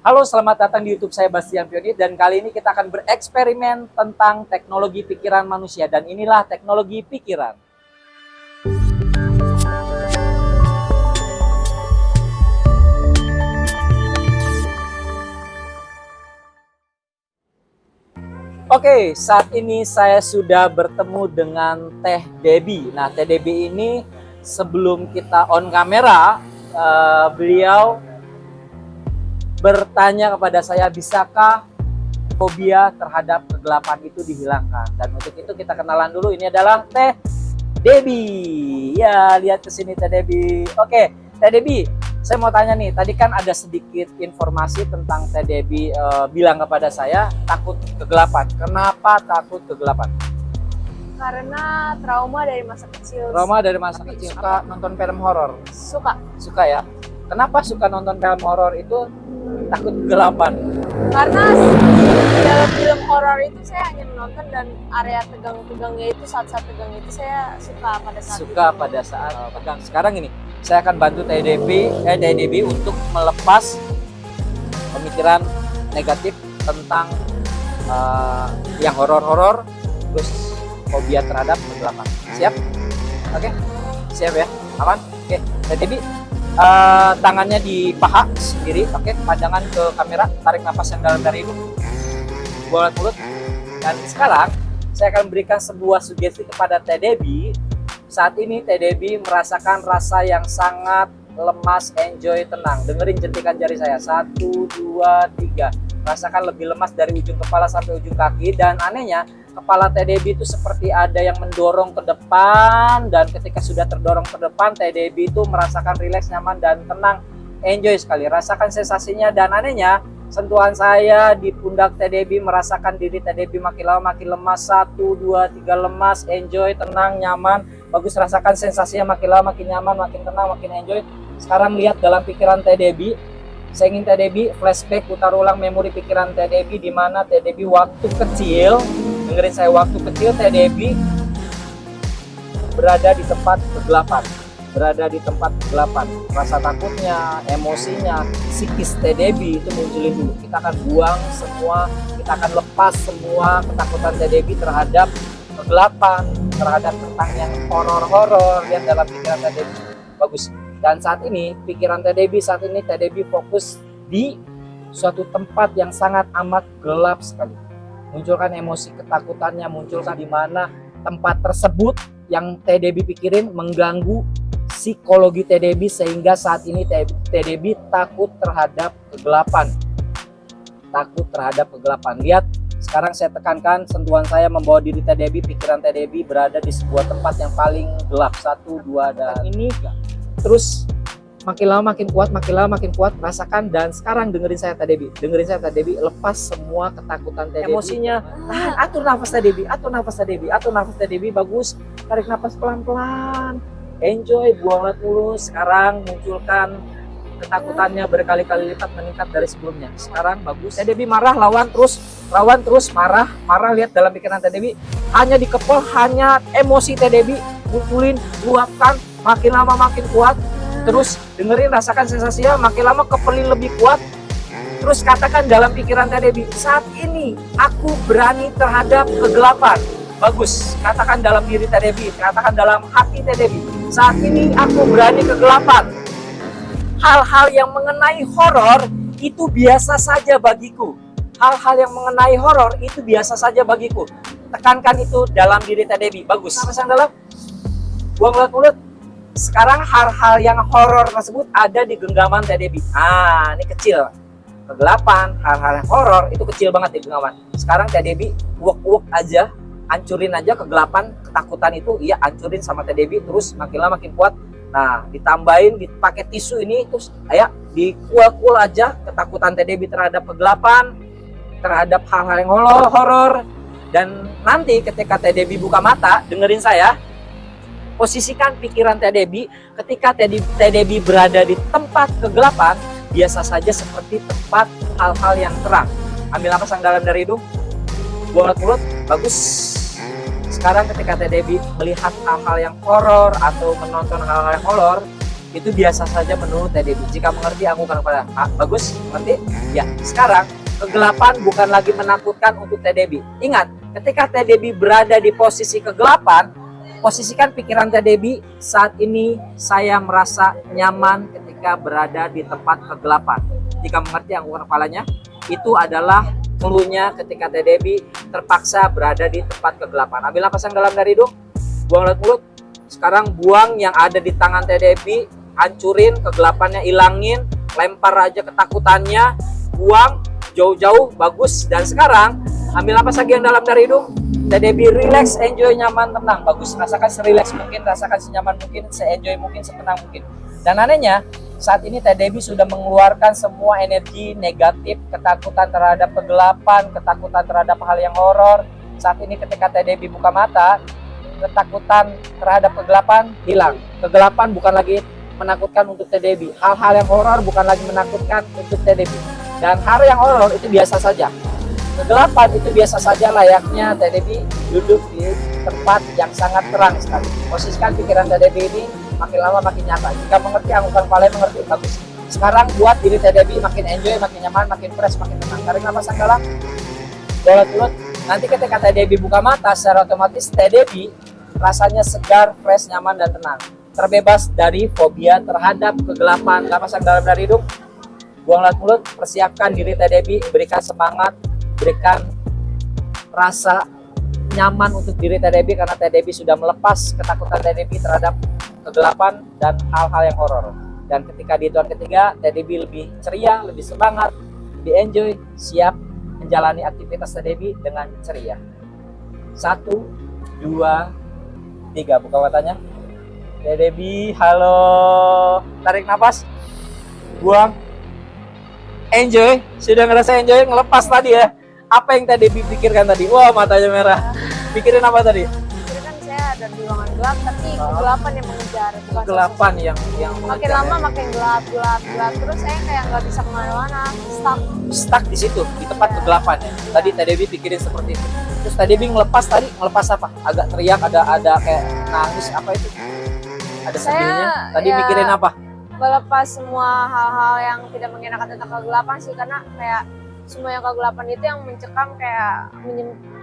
Halo, selamat datang di YouTube saya Bastian Pioni dan kali ini kita akan bereksperimen tentang teknologi pikiran manusia dan inilah teknologi pikiran. Oke, saat ini saya sudah bertemu dengan Teh Debbie. Nah, Teh Debbie ini sebelum kita on kamera, beliau bertanya kepada saya, bisakah fobia terhadap kegelapan itu dihilangkan? Dan untuk itu kita kenalan dulu. Ini adalah Teh Debbie. Ya, lihat ke sini Teh Debbie. Oke, Teh Debbie, saya mau tanya nih. Tadi kan ada sedikit informasi tentang Teh Debbie bilang kepada saya takut kegelapan. Kenapa takut kegelapan? Karena trauma dari masa kecil. Trauma dari masa kecil. Suka nonton film horor? Suka. Suka ya. Kenapa suka nonton film horor itu? Takut kegelapan. Karena dalam film horor itu saya hanya menonton dan area tegang-tegangnya itu saat-saat tegangnya itu saya suka pada saat Suka itu. pada saat tegang. Sekarang ini saya akan bantu Teh Debbie untuk melepas pemikiran negatif tentang yang horor-horor, terus fobia terhadap kegelapan. Siap? Oke? Siap ya? Aman? Oke. Teh Debbie, tangannya di paha sendiri, oke, pandangan ke kamera, tarik nafas yang dalam dari hidung, buat mulut. Dan sekarang saya akan berikan sebuah sugesti kepada Teh Debbie. Saat ini Teh Debbie merasakan rasa yang sangat lemas, enjoy, tenang. Dengerin jentikan jari saya, 1, 2, 3. Rasakan lebih lemas dari ujung kepala sampai ujung kaki. Dan anehnya kepala Teh Debbie itu seperti ada yang mendorong ke depan, dan ketika sudah terdorong ke depan, Teh Debbie itu merasakan rileks, nyaman, dan tenang, enjoy sekali. Rasakan sensasinya, dan anehnya sentuhan saya di pundak Teh Debbie merasakan diri Teh Debbie makin lama makin lemas. 1, 2, 3, lemas, enjoy, tenang, nyaman, bagus. Rasakan sensasinya makin lama makin nyaman, makin tenang, makin enjoy. Sekarang lihat dalam pikiran Teh Debbie. Saya ingin Teh Debbie flashback, putar ulang memori pikiran Teh Debbie di mana Teh Debbie waktu kecil. Dengerin saya, waktu kecil Teh Debbie berada di tempat kegelapan. Berada di tempat kegelapan. Rasa takutnya, emosinya, psikis Teh Debbie itu munculin dulu. Kita akan buang semua, kita akan lepas semua ketakutan Teh Debbie terhadap kegelapan, terhadap tentang yang horor-horor. Lihat dalam pikiran Teh Debbie. Bagus. Dan saat ini, pikiran Teh Debbie saat ini, Teh Debbie fokus di suatu tempat yang sangat amat gelap sekali. Munculkan emosi ketakutannya, munculkan di mana tempat tersebut yang Teh Debbie pikirin mengganggu psikologi Teh Debbie sehingga saat ini Teh Debbie takut terhadap kegelapan. Takut terhadap kegelapan. Lihat, sekarang saya tekankan sentuhan saya membawa diri Teh Debbie, pikiran Teh Debbie berada di sebuah tempat yang paling gelap. 1, 2, dan ini terus makin lama makin kuat, makin lama makin kuat, rasakan. Dan sekarang dengerin saya Teh Debbie, dengerin saya Teh Debbie, lepas semua ketakutan Teh Debbie, emosinya, atur nafas Teh Debbie, atur nafas Teh Debbie, atur nafas Teh Debbie, bagus, tarik nafas pelan-pelan, enjoy, buang mulus. Sekarang munculkan ketakutannya berkali-kali lipat meningkat dari sebelumnya. Sekarang bagus, Teh Debbie marah, lawan terus, marah, lihat dalam pikiran Teh Debbie, hanya dikepel, hanya emosi Teh Debbie munculin, luapkan, makin lama makin kuat. Terus dengerin, rasakan sensasinya, makin lama kepelin lebih kuat. Terus katakan dalam pikiran Teh Debbie, saat ini aku berani terhadap kegelapan. Bagus, katakan dalam diri Teh Debbie, katakan dalam hati Teh Debbie, saat ini aku berani kegelapan. Hal-hal yang mengenai horor itu biasa saja bagiku. Hal-hal yang mengenai horor itu biasa saja bagiku. Tekankan itu dalam diri Teh Debbie. Bagus. Nafas yang dalam, buang lewat mulut. Sekarang hal-hal yang horor tersebut ada di genggaman Teh Debbie. Ini kecil. Kegelapan, hal-hal yang horor itu kecil banget di genggaman. Sekarang Teh Debbie uak-uak aja, hancurin aja kegelapan, ketakutan itu, iya hancurin sama Teh Debbie, terus makin lama makin kuat. Nah, ditambahin, dipakai tisu ini, terus ayo dikual-kual aja ketakutan Teh Debbie terhadap kegelapan, terhadap hal-hal yang horor. Dan nanti ketika Teh Debbie buka mata, dengerin saya, posisikan pikiran Teh Debbie ketika Teh Debbie berada di tempat kegelapan, biasa saja seperti tempat hal-hal yang terang. Ambil nafas yang dalam dari hidung, buang lewat mulut, bagus. Sekarang ketika Teh Debbie melihat hal-hal yang horor atau menonton hal-hal yang horor, itu biasa saja menurut TDB. Jika mengerti, anggukkan kepada bagus, mengerti? Ya, sekarang kegelapan bukan lagi menakutkan untuk TDB. Ingat, ketika TDB berada di posisi kegelapan, posisikan pikiran TDB, saat ini saya merasa nyaman ketika berada di tempat kegelapan. Jika mengerti, anggukkan kepalanya. Itu adalah clue-nya ketika TDB terpaksa berada di tempat kegelapan. Ambil napas yang dalam dari hidung, buang lewat mulut. Sekarang buang yang ada di tangan TDB, hancurin kegelapannya, ilangin, lempar aja ketakutannya, buang jauh-jauh, bagus. Dan sekarang ambil napas lagi yang dalam dari hidung, TDB relax, enjoy, nyaman, tenang, bagus. Rasakan serelax mungkin, rasakan senyaman mungkin, se-enjoy mungkin, setenang mungkin. Dan anehnya, saat ini TDB sudah mengeluarkan semua energi negatif, ketakutan terhadap kegelapan, ketakutan terhadap hal yang horor. Saat ini ketika TDB buka mata, ketakutan terhadap kegelapan hilang. Kegelapan bukan lagi menakutkan untuk TDB. Hal-hal yang horor bukan lagi menakutkan untuk TDB. Dan hal yang horor itu biasa saja. Kegelapan itu biasa saja, layaknya TDB duduk di tempat yang sangat terang sekali. Posisikan pikiran TDB ini makin lama makin nyata. Jika mengerti, anggukkan kepala, mengerti, bagus. Sekarang buat diri TDB makin enjoy, makin nyaman, makin fresh, makin tenang. Tarik nafas yang dalam, boleh mulut. Nanti ketika TDB buka mata, secara otomatis TDB rasanya segar, fresh, nyaman, dan tenang. Terbebas dari fobia terhadap kegelapan. Napas yang dalam dari hidung, buang lewat mulut. Persiapkan diri TDB, berikan semangat, berikan rasa nyaman untuk diri TDB, karena TDB sudah melepas ketakutan TDB terhadap kegelapan dan hal-hal yang horor. Dan ketika di hitungan ketiga, TDB lebih ceria, lebih semangat, lebih enjoy, siap menjalani aktivitas TDB dengan ceria. 1, 2, 3, buka matanya. TDB, halo. Tarik nafas, buang, enjoy. Sudah ngerasa enjoy, ngelepas tadi ya. Apa yang TDB pikirkan tadi? Wah, matanya merah. Pikirin apa tadi? Pikirin kan saya ada di ruangan gelap, tapi kegelapan yang mengejar. Bukan Kegelapan yang makin mengejar, lama ya. makin gelap. Terus saya kayak nggak bisa kemana-mana, Stuck di situ, di tempat kegelapan ya. Tadi TDB pikirin seperti itu. Terus TDB ngelepas tadi, ngelepas apa? Agak teriak, ada kayak nangis, apa itu? Ada sedihnya. Tadi ya, mikirin apa? melepas semua hal-hal yang tidak mengenakan tentang kegelapan sih, karena kayak semua yang kegelapan itu yang mencekam, kayak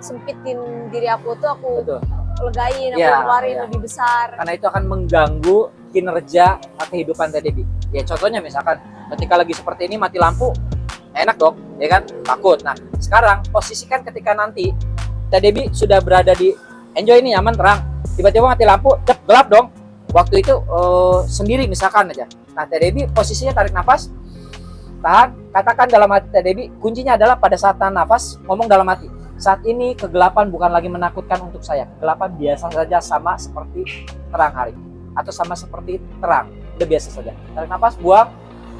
sempitin diri aku tuh, aku Betul. legain, aku Ya, keluarin ya. lebih besar. Karena itu akan mengganggu kinerja kehidupan TDB. Ya contohnya misalkan ketika lagi seperti ini mati lampu, enak dong, ya kan? Takut. Nah sekarang posisikan ketika nanti TDB sudah berada di enjoy ini, nyaman, terang, tiba-tiba mati lampu, cep, gelap dong. Waktu itu sendiri misalkan aja. Nah TDB posisinya tarik nafas, tahan, katakan dalam hati TDB, kuncinya adalah pada saat tahan nafas, ngomong dalam hati. Saat ini kegelapan bukan lagi menakutkan untuk saya. Kegelapan biasa saja, sama seperti terang hari. Atau sama seperti terang, udah biasa saja. Tarik nafas, buang,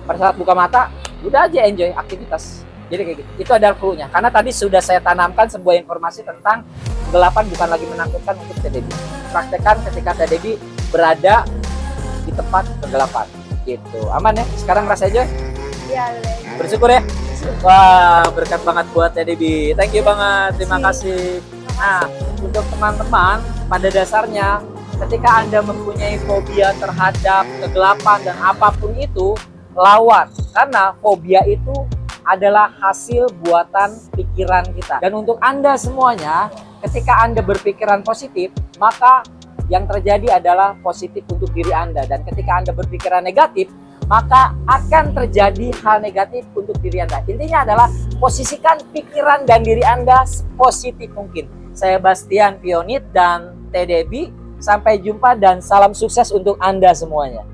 pada saat buka mata, udah aja enjoy aktivitas. Jadi kayak gitu, itu adalah clue-nya. Karena tadi sudah saya tanamkan sebuah informasi tentang kegelapan bukan lagi menakutkan untuk TDB. Praktekkan ketika TDB berada di tempat kegelapan. Gitu, aman ya? Sekarang rasa enjoy? Iya, Bersyukur ya? Wah, berkat banget buat TDB. Thank you banget, terima kasih. Nah, untuk teman-teman, pada dasarnya ketika Anda mempunyai fobia terhadap kegelapan dan apapun itu, lawan. Karena fobia itu adalah hasil buatan pikiran kita. Dan untuk Anda semuanya, ketika Anda berpikiran positif, maka yang terjadi adalah positif untuk diri Anda. Dan ketika Anda berpikiran negatif, maka akan terjadi hal negatif untuk diri Anda. Intinya adalah posisikan pikiran dan diri Anda sepositif mungkin. Saya Bastian Pionit dan TDB. Sampai jumpa dan salam sukses untuk Anda semuanya.